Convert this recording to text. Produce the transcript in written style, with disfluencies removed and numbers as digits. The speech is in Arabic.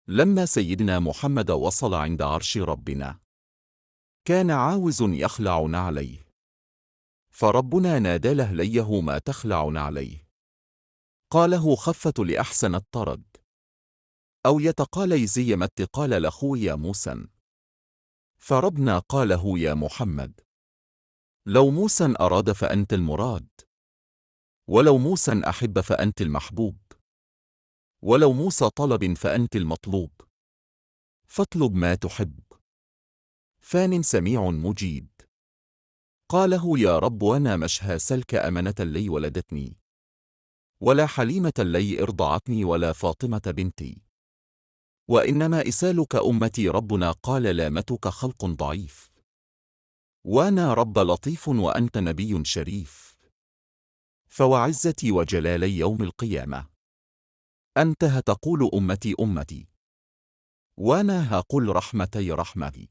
لما سيدنا محمد وصل عند عرش ربنا كان عاوز يخلع نعليه، فربنا نادى له ليه ما تخلع نعليه، قاله خفت لأحسن الطرد، أو يتقال زي ما اتقال لخو يا موسى، فربنا قاله يا محمد لو موسى أراد فأنت المراد، ولو موسى أحب فأنت المحبوب، ولو موسى طلب فأنت المطلوب، فاطلب ما تحب، فان سميع مجيب. قاله يا رب وانا مشها سلك أمنة لي ولدتني، ولا حليمة لي ارضعتني ولا فاطمة بنتي، وإنما إسالك أمتي. ربنا قال لامتك خلق ضعيف، وانا رب لطيف وأنت نبي شريف، فوعزتي وجلالي يوم القيامة أنت هتقول أمتي أمتي، وانا هقول رحمتي رحمتي.